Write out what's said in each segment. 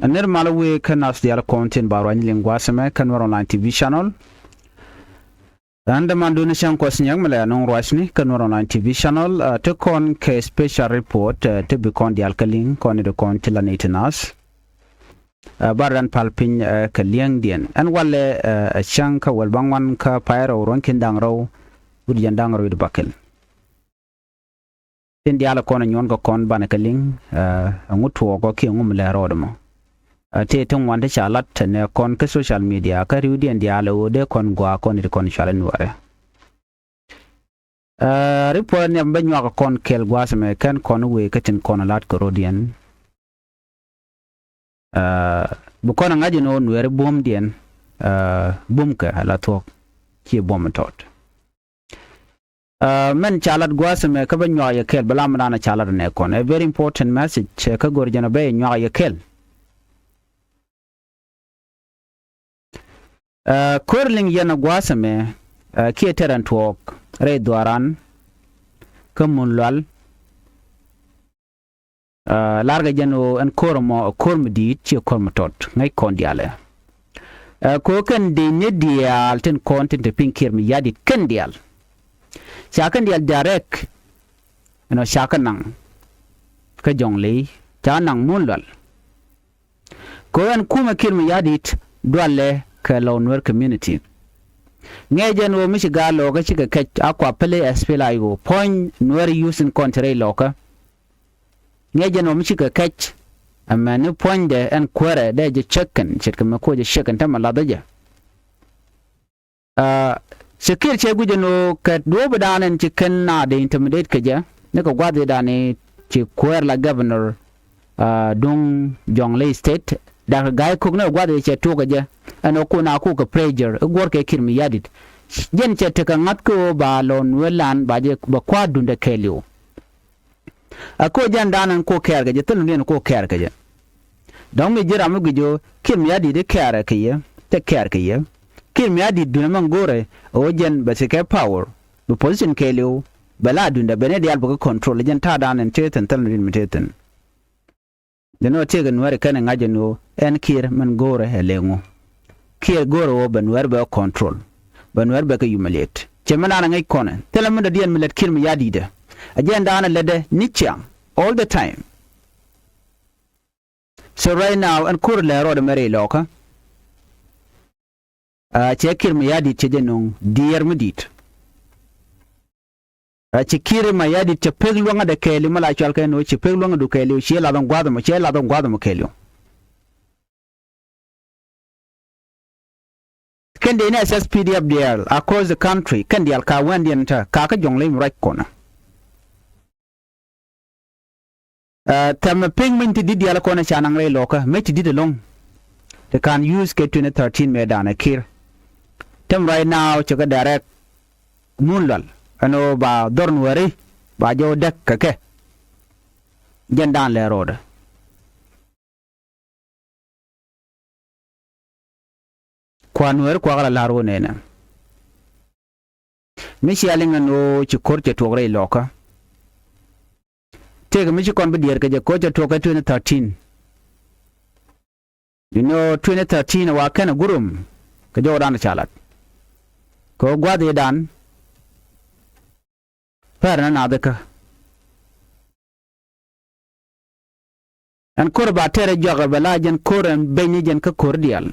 Aner malawi kan as dial content barwani lingwa seme kan war online TV channel. Anda manduni shan kwasinyang mala non rwashni kan war online TV channel to kon ke special report to be kon dial kaling kon de kon tilanetinas. Baran palpin ka liang dien an wale shan ka wal bangwan ka pairo ronkin dangro udian dangro bakel. Tin dial kon nyon ko kon banakaling ngutu ko ki ngumle rodmo. Te tong wanda chalat ne kon ke social media ka riudi and dialo de kon gɔaa kon de kon chala nuääri report ne banyo kon kel gɔaa me kan kon we katin kon lat ko rodian bu kon ngaji no nuääri bom dien bom ka ala to ki bom tot men chalat gɔaa me ka banyo ya kel bala mana chalat ne kon a very important message ka gorjana be nyo ya kel Kurling yana gwasame kieteran tuok re duaran kemunlal larga jano en kormdit chi kormatot ngai kondiale ko kan de nedial ten content pinkir mi yadi kendial chakan dial direct no chakanang ka jonglei chanang munlal ko en kuma kirmi yadit dwalle ka Nuer community ngejen wo mishiga loga chika kech akwa pele espela yo point Nuer using contrary loka ngejen wo mishika kech amani point de en kwere de je checken chitka mako je checken tamalada je shikir che guje no ka do badanen chicken na de intimidate kaje ne ko gwade dane chi kwer la governor dung Jonglei state da gay ko na gwade che to kaje ano kuna ku ka pressure gor ke kirmi yadit jen che te kan ko ba lon welan ba je ba kwa dunda kelio ako jan danan ko kyer ga je tun ne ko kyer ga je don mi jira mu gijo kirmi yadit de kyer ka ye te kyer ka ye kirmi yadit dun man gore o jen ba se ke power bu position kelio bala dunda bene de alba control jen ta danan te tan tan mi te tan de no te ga Nuer kan ngaje no en kir man gore helengo kia goro ben werbe control ben werbe ka humiliate chemana na ngai kone telamun da dian milet kirmi yadide agenda ana lede nichang all the time. So right now an kur le ro de mere loka che kirmi yadi che jenong dier medit che kirmi yadi che peglonga de keli mala chal ka no che peglonga du keli che la don gwado mo che la don gwado mo keli Kendi ina SSPDF dial across the country kendi al ka wendi enta ka Jonglei right corner tam pingment didi al kona chanang re loka meti didi long they can use ke 2013 medana kir tam right now chaga direct munlal ano ba dornwari ba jo dek kake jendan le road kwa Nuer kwa gala laro nena mishi alinga no chikorche togre loka tega mishi kon bidier ke je kocha toka 2013 you know 2013 wa kana gurum ke jo dan chalat ko gwade dan parna nadaka an korba tere joga balajen koren benijen ka kordial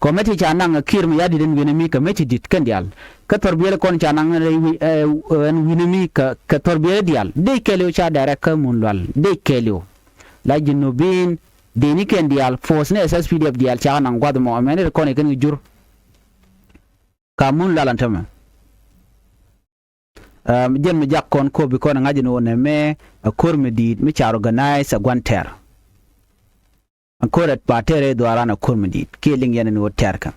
kometi chanang kirmi yadi den winami kometi dit kandial ka torbiyel kon chanang en winami ka torbiyel dial de kelio cha direct ka munlal de kelio la jinubin de ni kandial force ne SSPDF dial cha nang gwad mo amene kon ken jur ka munlal antama jen mi jakkon ko bi kon ngaji no ne me kormi dit mi cha organize a gwanter akorat patere duarana kurmidi killing yanin wo terka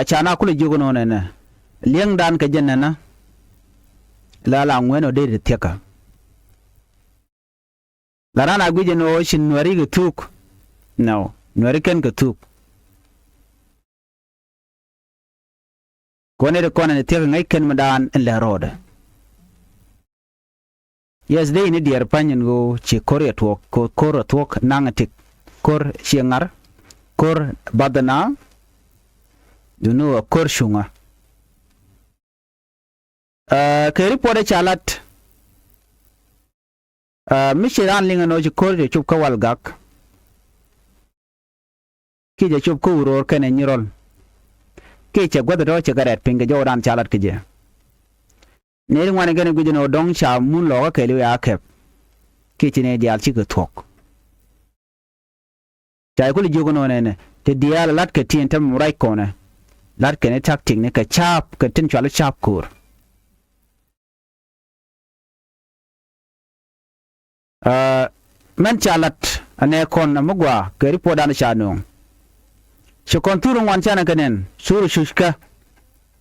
chana kula jogo no na liang dan ka jennana la ngweno de teka la rana guje no shin Nueri ga tuk no Nueri ken ga tuk kone de kone teka ngai ken madan en la roda yes day ni dier panyen go chi korea tuok ko kor tuok nangatik kor chiengar kor badana duno kor shunga ke report chalat mishiran linga no chi kor de chup kawal gak ki je chup ko uror kene nyirol ke che godro che garet pinga joran chalat ke je ne ngwane gane gujino dong cha mun lo ke le ya kep ki chine dial chi ko thok chai ko li jogo no ne te dial lat ke tin tam rai ko ne lat ke ne tak ting ne ka chap ke tin chala chap kur men chalat ane kon amugwa ke report an cha no so kon turu wan chana kanen suru shushka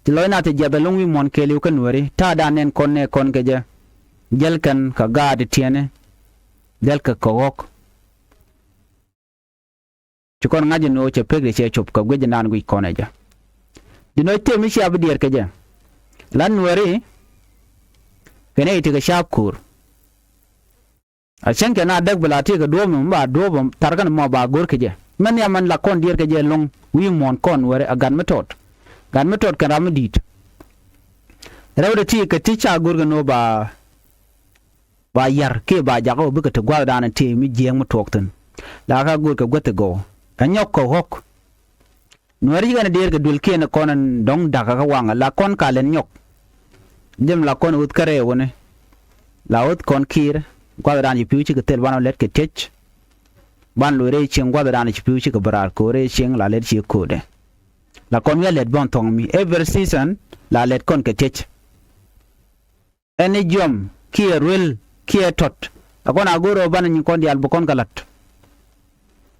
tiloina te jabelung wi mon ke liu kan wari ta danen kon ne kon ke je jelkan ka gaat tiene delka kowok chukon ngaji no che pegre che chop ka gweje nan gwi koneja dino te mi sha bidier ke je lan wari kene ite ka shap kur a chenke na dag bula te ka dom ba dom tarkan mo ba gor ke je man ya man la kon dier ke je long wi mon kon wari agan metot kan ramdit rawde ti ka ti cha gor no ba yar ke ba jago bu ka te gwa dana te mi jeng motokten la ka gor ka gote go anyok ko hok nuari gana der ka dul ke na konan dong daga ka wanga la kon ka len nyok dem la kon ut kare wone la ut kon kir gwa dana piu chi ka tel bana let ke tech ban lo re cheng gwa dana chi piu chi ka barar ko re cheng la let chi ko de la kon ya let bon tong mi every season la let kon ke tech ene jom ki rel ki tot akon agoro ban ni kon dial bu kon galat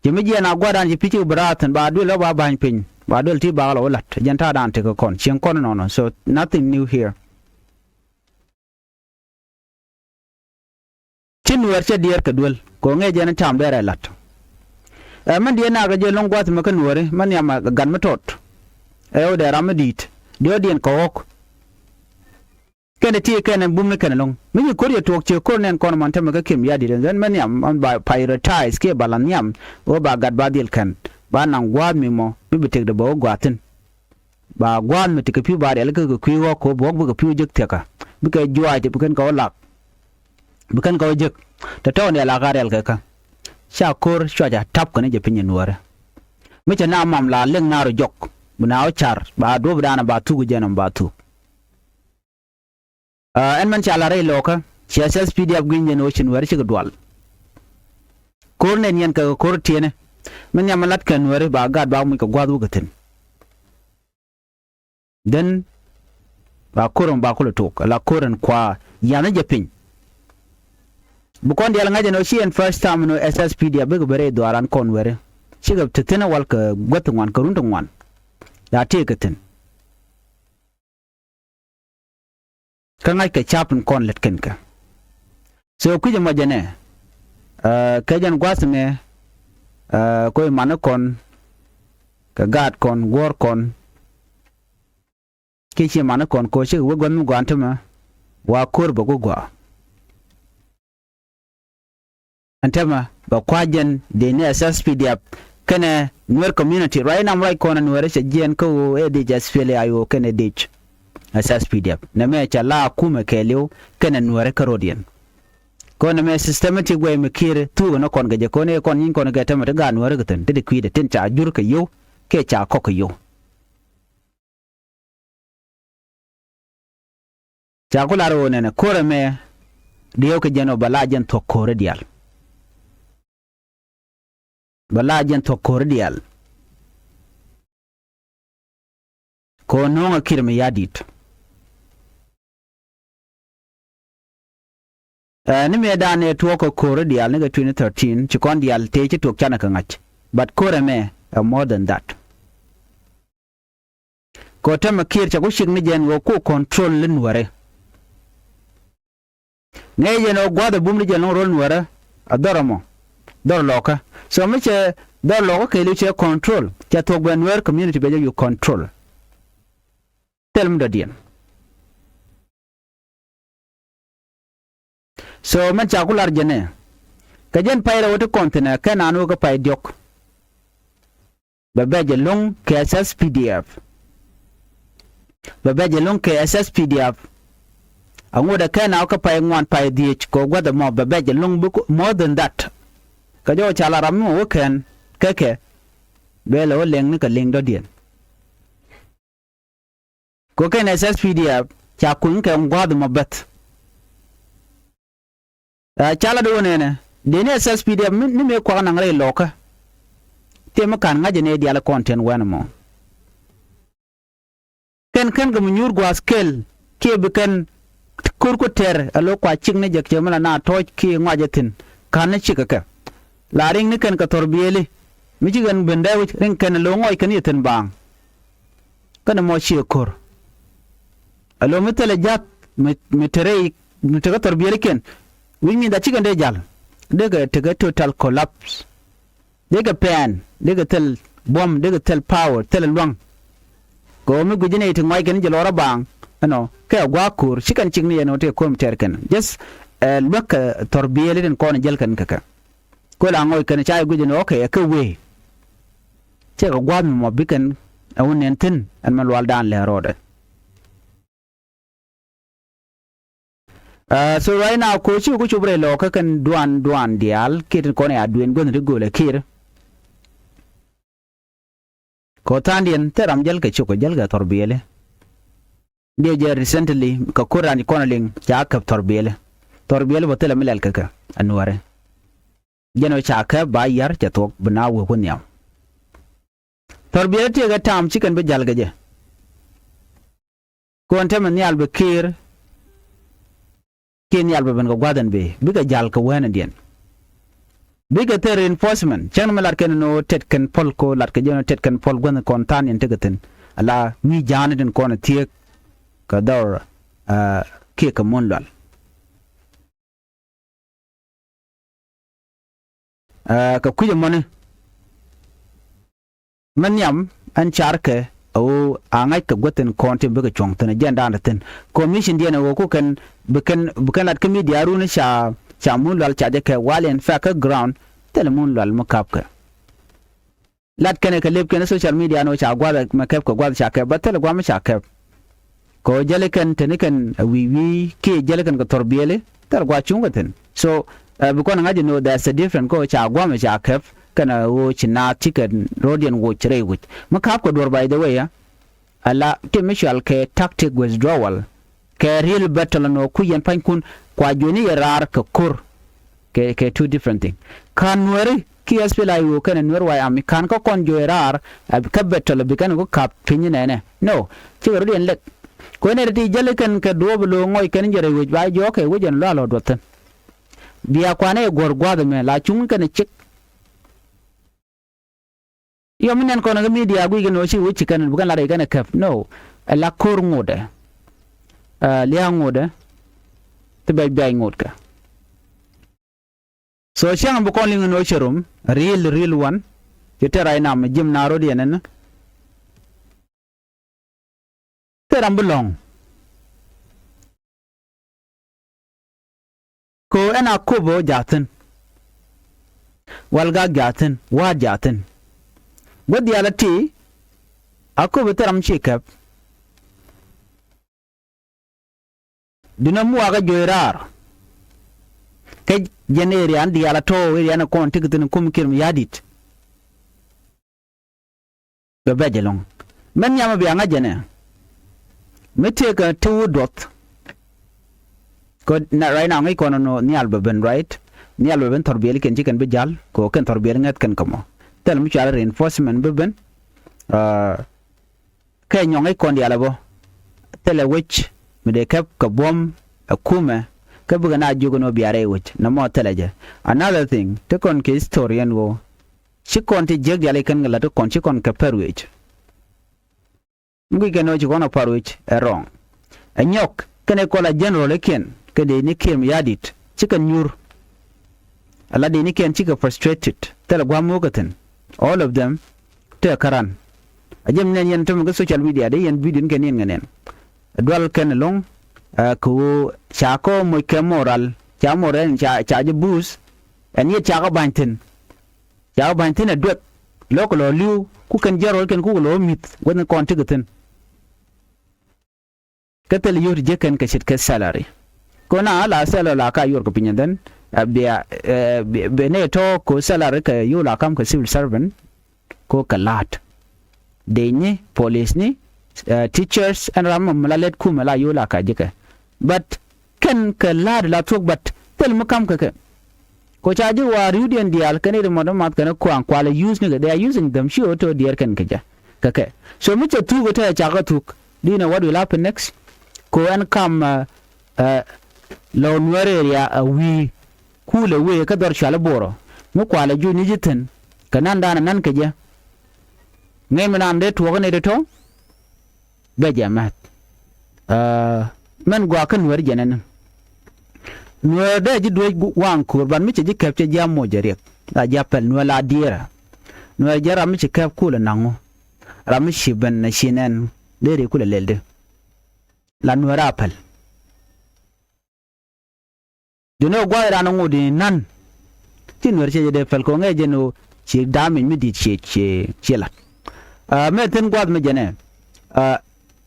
jimi je na gwa dan ji pichi bratan ba dul ba ban pin ba dul ti ba la lat jenta dan te ko kon cheng kon no so nothing new here chin wer che dier ka dul ko nge je na tam bere lat man die na ga je long gwat ma kan wore man ya ma gan ma tot o de ramadit dio dien ko ok kene ti kene bum ne kene long mi ko ye tok che ko nen kon man tam ga kim ya di den man ya man ba prioritize ke balan yam o ba gad ba dil kan ba nan gwa mi mo mi bitek de bo gwatin ba gwan mi tik pi ba de ka ko kwi ko bo bu ka pi jek te ka bi ka jwa te bu kan ko lak bu kan ko jek ta to ne la ga rel ka sha kor sha ja tap ko ne je pinye nuara mi cha na mam la leng na ro jok buna o char ba do bana ba tu gujenan ba tu en man chala re loka CSS PDF gwinje no chin wer chi dwal kor ne nyen ka kor tiene men yam lat kan wer ba gad ba mu ka gwadu gatin den ba koron ba kula tok la koran kwa yana japin bu kon dial ngaje no chi en first time no SS PDF be bere dwaran kon wer chi ga tetena wal ka gwatu wan ka rundu wan ya te gatin kan ai ka chapin kon letken ka so ku jama jane ka jan gwasme ko man kon ka gaat kon gor kon ke chi man kon ko chi wo gon gwantama wa kor ba gwa antama ba kwajen de ne SSPDF kana Nuer community right now right kon Nuer che jen ko e de just fele ayo kana dich SSPDF na me cha la kuma kelio kana Nuer karodian ko na me systematic way me kire tu no kon gaje ko ne kon yin kon ga tamata ga Nuer gatan de kwide tin cha jur ka yo ke cha ko yo cha ko la ro ne ko me dio ke jeno balajen to kordial balajen to kordial ko no kirme yadit ni me da ne to ko kordial ne ga 2013 ci kon dial te ci to kana kan ach but kore me more than that ko ta makir cha ko shigni jen wo ko control lin ware ne jeno gwada bumni jen rol ware adoramo dor loka so me che dor loko ke lu che control cha to ben Nuer community be you control tell me the dien so man cha kular jene ka jen payra woto kontena kana no ka pay diok babaje long KSS PDF babaje long KSS PDF angoda kana ka pay ngwan pay dich ko gwada mo babaje long more than that ka jo chala ram mo ken keke belo leng ni ka leng do dien ko ken SS PDF cha kun ka ngwada mo bet chala do ne dene SS PDF ni me ko na ngare loka te makan ngaje ne diala content wana mo ken ga munyur gwa scale ke bikan kurku ter alo kwa ching ne jek chemala na toj ki ngwajetin kan chika ka la ring ni ken ka torbiyele mi jigan benda wi ring ken lo ngoy ken yeten bang kana mo chi kor alo mitele jat mitere mitega torbiyele ken wi mi da chigan de jal de ga total collapse de ga pen de ga tel bom de ga tel power tel luang ko mi gujine tin ngoy ken jelora bang ano ka gwa kur chikan chingni no te kom terken just look torbiyele den ko ne jel kan kaka ko la ngoy kan chay gujine okay ka we che ga gwa mo bikan awun enten an man wal dan le roda so right now ko chi ku chubre lo ka kan duan dial kit ko ne aduen gon de gole kir ko tandien teram jel ka chuko jel ga torbiyele de je recently ka kurani konaling ja ka torbiyele botela milal kaka anware jeno cha ka bayar cha tok bna wo ko nyam torbiyele te ga tam chikan be jal gaje ko ante man yal be kir ken yal be ben go gwadan be biga jal ka wana dien biga te reinforcement chen malar ken no tet ken pol ko lat ke jeno tet ken pol gon kon tan en tegaten ala mi jana den kon tie ka dor ke ka monlal ka kuje mone man yam an charke o angai ka goten kontin biga chongtana jenda ndaten commission dia no ko kan bukan lat kemi diaru ne cha monlal cha de ka walen fa ka ground tel monlal makap ka lat kene ka leb kene social media no cha gwada makap ka gwada cha ka batel gwa ma cha ka ko jale kan tenikan wi ke jale kan ka torbiyele tar gwa chungaten so bukon ngaji no there's a different ko cha gwa ma cha kaf kana wo china ticket rodian wo chire wit makap ko dor by the way ya ala temishal ke tactic withdrawal ke real battle no ku yen pan kun kwa joni rar ka kur ke two different thing kan nueri ki aspela yo kana nuer wa am kan ko kon jo rar ka battle bi kan ko kap pinyi ne no ti rodian lek ko ne ti jale kan ka doblo ngoy kan jere wit ba jo ke wujen lalo doten biya kwane gorgwado me la chung kan chik yo minen ko na media gu gino chi wuchi kan bukan la kan kaf no la kur ngode liya ngode te bay ngod ka so chang bu kon lingo no cherum real one yete ray nam jim naro di enen teram belong ko ana kubo jaten walga jaten wa jaten wadi alati akubo teram chikap dinamu aga joirar ke jeneri andi ala to eri ana kon tigitin kum kirim yadit be bejelong men nyama bi anga jene meteka two dot ko na right now ngai kono no ni albaben right ni albaben torbiyel ken jikan be jal ko ken torbiyel ngat ken kamo tel mu chala reinforcement be ben ke nyongai kon di alabo tele wich me de kap ka bom akume ka buga na jugo no biare wich na mo teleje another thing to kon ke historian wo chikon te jeg yale kan ngala to kon chikon ka perwich ngi ke no chikon parwich wrong anyok kene ko la general ken ke de ni kem yadit chikan nyur ala de ni ken chika frustrated tele gwa mogaten all of them te karan ajem nen yen to social media de yen video ken yen ngenen dwal ken long ko chako mo ke moral cha moren cha je bus en ye cha ga bantin a dwek local lo liu ku kan jarol ken ku lo mit won kon tigatin katel yor je ken ka shit ka salary ko na la salary la ka yor ko pinyen be ne to ko salary ka yo la kam ka civil servant ko kalat denye police ni teachers and ram malalet ku mala yo la ka jika but ken ka lad la tok but tel makam ka ko chaji wa rudian dial kan ide modon mat kan ko an kwala use ni they are using them show to dear kan kaja kake so mi tu go ta chaga tuk do you know what will happen next ko an kam lo Nuer area wi kule we ka dor chala boro mu kwala ju ni jiten kanan dana nan kaja ngem nan de to ne de to be jamat men gwa kan Nuer janan Nuer da ji doy wan kurban mi ci kep ci jam mo jarek da japel Nuer la dira Nuer jara mi ci kep kula nango ram ci ben na shinen dere kula lelde la Nuer apel dino gwa ra nango di nan ci Nuer ci de fel ko nge jeno ci dami mi di ci la me ten gwa me jene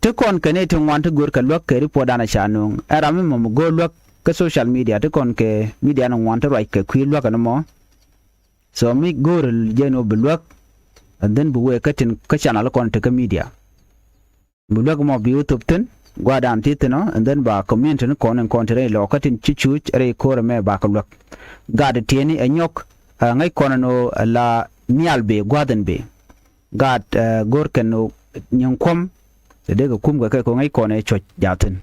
te kon kane te wanta gor ka lok ke ripo dana chanu era mi mo go lok ka social media te kon ke media no wanta right ke kwi lok no mo so mi gor jeno blok and then bu we katin ka channel kon te ka media blok mo bi youtube ten gwa dan titno and then ba comment no kon re lo katin chichu re ko me ba ka lok gad tieni enyok ngai kon no la mialbe gwaden be gad gor ken no nyankom de ga kum ga ko ngai kon e cho jatin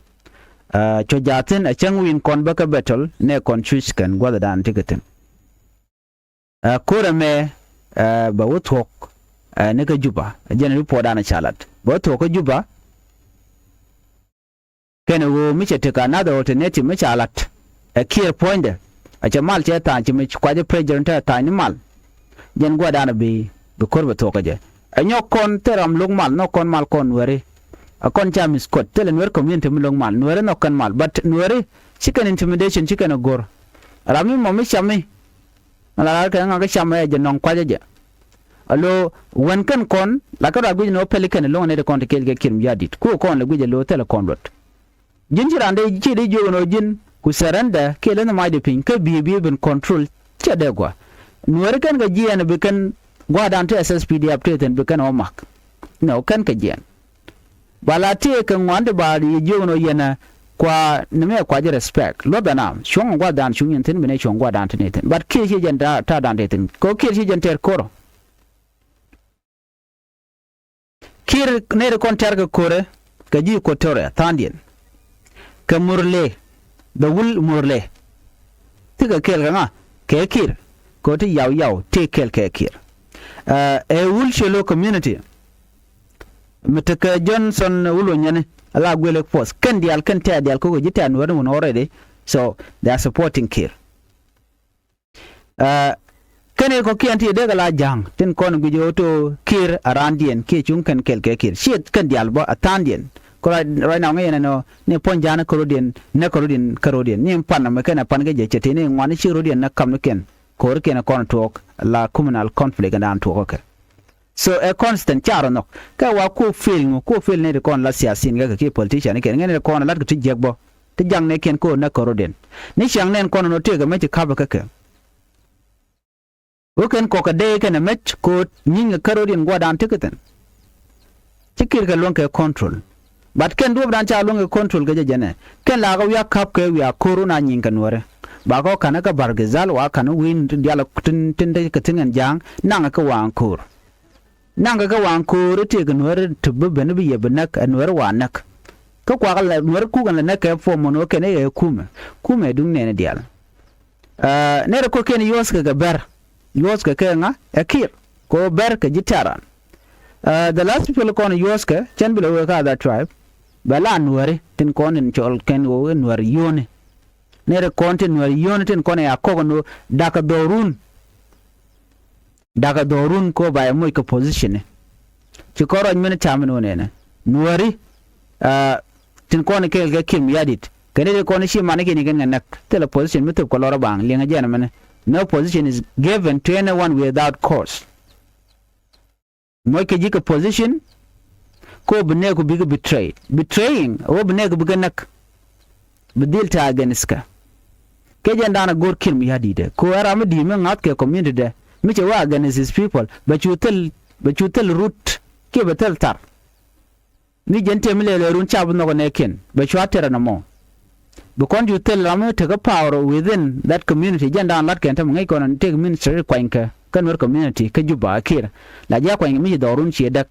a changwin kon ba ka battle ne kon chuis kan gwada dan tigatin kora me ba wotok ne ka juba jene po dana chalat ba to ko juba ken wo mi che tika na da alternative mi chalat a clear point a chamal che ta chi mi kwa je president ta ni mal jen gwada na bi korba to ka je a nyokon teram lugmal no kon mal kon were a kon cham Scott tell Nuer community mulong mal Nuer no kan mal but Nuer chicken intimidation chicken gor rami mo mi chami ala ka nga ka chama je non kwa je alo wan kan kon la ka ragu no pelikan lo ne de kon te kelge kirim yadit ko kon le guje lo tele kon lot jinjirande ji de jogo no jin ku saranda kele na mai de pin ka bi ben control che de gwa Nuer kan ga jiyan be kan gwa dan te SSPD update be kan o mak no kan ka jiyan balati kan wande ba ri jono yana kwa neme kwa je respect lo bana shong gwa dan shung yin tin bene shong gwa dan tin tin but ke shi janda ta dan tin ko ke shi janter koro kir ne re kon targa kore ka ji ko tore tandien ka murle da wul murle tiga kel nga ke kir ko ti yaw te kel ke kir e wul shelo community Mr. Johnson wulo nyane ala gwele force kan dial kan ta dial ko jita Nuer mun already so they are supporting Kir kane ko kianti de la jang tin kon gujo to Kir arandien ke chung kan kel ke Kir shit kan dial bo atandien ko right now ngene no ne ponjana korodien ne karodien ni panna me kana pan ge jete ne ngwani chirodien na kam no ken ko ken kon tok la communal conflict and to okay so a constant charo no ka wa ko feel ne de kon la siasin ga ke politician ke ngene kon la ti jegbo ti jang ne ken ko na koroden ni chang nen kon no te ga me ti ka ba ka o ken ko ka de ken me ko nying karodin gwa dan tiketen tikir ga lon ke control but ken do dan cha lon ke control ga jene ken la ga ya kap ke ya corona nying kan wore ba ko kana ka bargazal wa kana win diala tin de ka tingen jang nanga ka wa ankur nanga ga wan ko rete ga Nuer tubbe ben bi yebnak Nuer wanak ka kwa ga Nuer ku ga na ka fo mono ke ne kume dum ne dial ne ko ken yos ga ber yos ka nga akir ko ber ka jitaran the last people kon yos ka chen bilo ka that tribe bala Nuer tin kon en chol ken go Nuer yone ne kon tin Nuer yone tin kon ya ko no daga dorun ko ba moy ko position ci koro men tamino ne Nueri tin kon ke ga kim yadit kene de kon shi mane kini gen nak tele position mutu ko lora bang linga jana mane no position is given to anyone without cause moy ke jika position ko bne ko big betraying o bne ko big nak bedil ta ganiska ke janda na gor kilm ya dide ko ara mi di men ngat ke community de mi che wa against these people but you tell root ke betel tar ni gente mi le run chabu no ne ken but you atera na mo because you tell them to take power within that community janda lat ken tam ngai kono take ministry kwanka kan wer community ka juba kir la ja kwanka mi do run chi dak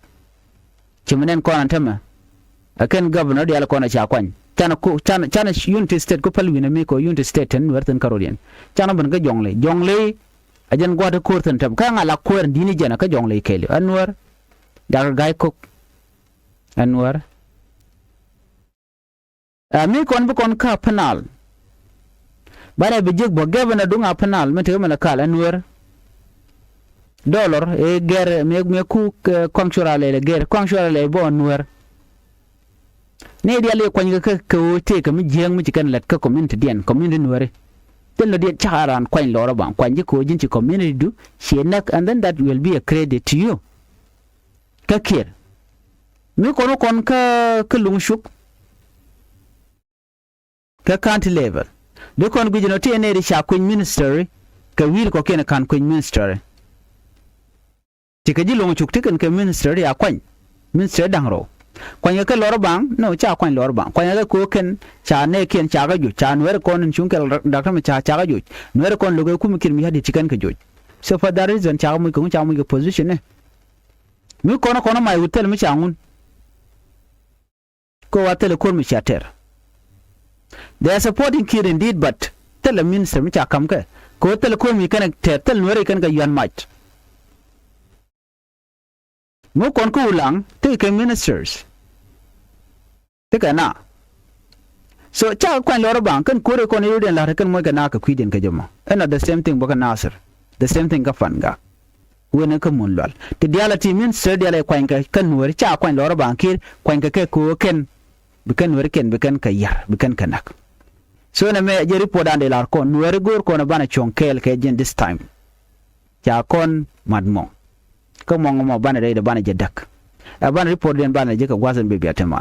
chimenen kono tama akan governor de al kono cha kwan chana unity state ko palwina mi ko unity state ten werten karolien chana ban ga jongle ajan gwada korten tam ka ngala koer dini jana ka jongle kele anwar dar gay ko anwar mi kon bu kon ka penal bare be jeg bo governor dunga penal mete mala kala anwar dollar e ger me ku consurale le ger consurale bo anwar ne dia le kwanya ka te ka mi jeng mi kan lat ka community den community nuere den lo dia charan kwany lora bang kwanya ko jinchi community du shenak and then that will be a credit to you ka kir mi kono kon ka lungshuk ka county level de kon gujino te ne ri sha kun ministry ka wil ko ken kan kun ministry ti ka ji lungshuk te kan ka ministry ya kwany ministry dangro kwanya ka lor bang no cha kwan lor bang kwanya ka ko ken cha ne ken cha ga ju cha nuer kon chung kel doctor me cha ga ju nuer kon logo ku mi kir mi hadi chikan ka ju so for that reason cha mu ko cha mu position ne mi kono mai hotel mi cha ngun ko wa tele kon mi cha ter they are supporting kir indeed but tele minister mi cha kam ka ko tele kon mi kan ter tel nuer kan ka yan mat mo kon ko ulang te ke ministers te kana so cha kwan lor bang kan kore kon yuden la kan mo kana ka kwiden ka jama and the same thing baka nasir the same thing ka fanga wona ka mun lol te diala ti minister diala kwan ka kan nuwer cha kwan lor bang kir kwan ka ke ko ken bikan nuwer ken bikan ka yar bikan kanak so na me je report ande lar kon nuwer gor kon bana chonkel ke jen this time cha kon madmo ko mo bana de bana jedak bana report den bana je ka gwazan be biatema